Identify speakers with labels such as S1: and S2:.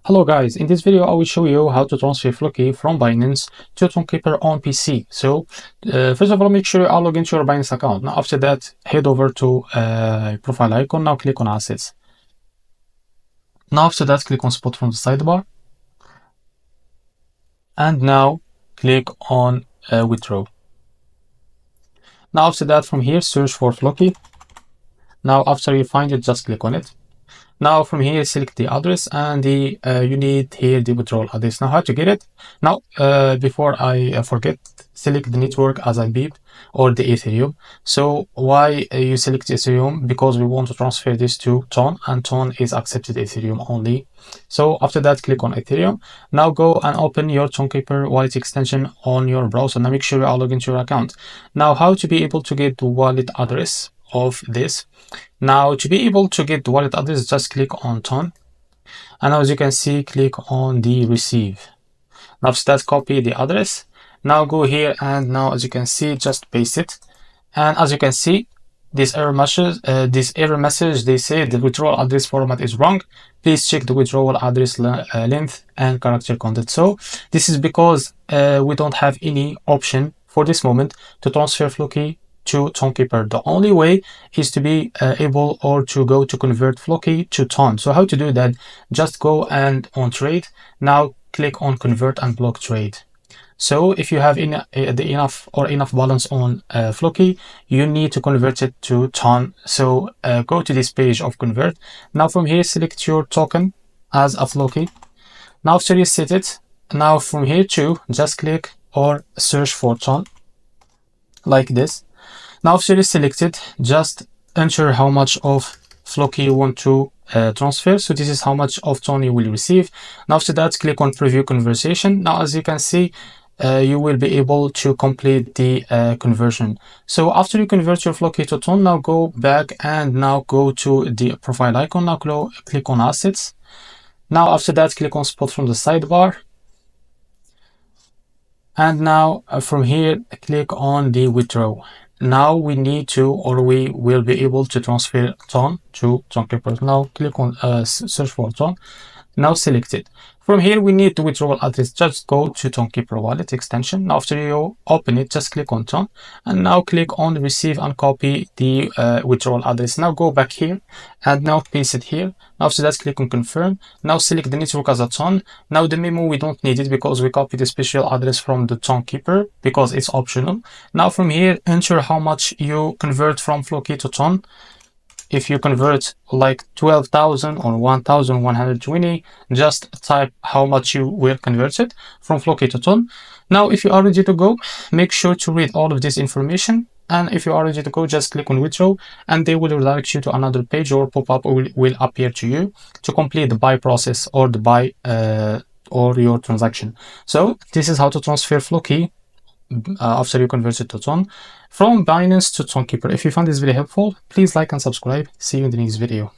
S1: Hello guys, in this video I will show you how to transfer FLOKI from Binance to tonkeeper on PC. So first of all, make sure you are logged into your Binance account. Now after that, head over to profile icon. Now click on assets. Now after that, click on spot from the sidebar. And now click on withdraw. Now after that, from here, search for FLOKI. Now after you find it, just click on it. Now from here, select the address and you need here the withdrawal address. Now how to get it? Now before I forget, select the network as I beep or the Ethereum. So why you select Ethereum? Because we want to transfer this to Ton, and Ton is accepted Ethereum only. So after that, click on Ethereum. Now go and open your tonkeeper wallet extension on your browser. Now make sure you are logged into your account. Now how to be able to get the wallet address of this? Now to be able to get the wallet address, just click on Ton, and as you can see, click on the receive. Now after that, copy the address. Now go here, and now as you can see, just paste it. And as you can see, this error message they say the withdrawal address format is wrong. Please check the withdrawal address length and character content. So this is because we don't have any option for this moment to transfer FLOKI to tonkeeper. The only way is to be able or to go to convert FLOKI to Ton. So how to do that? Just go and on trade. Now click on convert and block trade. So if you have enough balance on FLOKI, you need to convert it to Ton. So go to this page of convert. Now from here, select your token as a FLOKI. Now after you set it, now from here too, just click or search for Ton like this. Now after you select it, just enter how much of FLOKI you want to transfer. So this is how much of Ton you will receive. Now after that, click on preview conversation. Now as you can see, you will be able to complete the conversion. So after you convert your FLOKI to Ton, now go back and now go to the profile icon. Now click on assets. Now after that, click on spot from the sidebar. And now from here, click on the withdraw. Now we need to, or we will be able to transfer Ton to tonkeeper. Now click on search for Ton. Now select it. From here, we need the withdrawal address. Just go to tonkeeper wallet extension. Now after you open it, just click on Ton, and now click on receive and copy the withdrawal address. Now go back here and now paste it here. Now after that, click on confirm. Now select the network as a Ton. Now the memo, we don't need it because we copied the special address from the tonkeeper because it's optional. Now from here, enter how much you convert from FLOKI to Ton. If you convert like 12,000 or 1,120, just type how much you will convert it from FLOKI to Ton. Now, if you are ready to go, make sure to read all of this information. And if you are ready to go, just click on withdraw, and they will redirect you to another page, or pop-up will appear to you to complete the buy process or the buy or your transaction. So this is how to transfer FLOKI after you convert it to Ton from Binance to tonkeeper. If you found this video helpful, please like and subscribe. See you in the next video.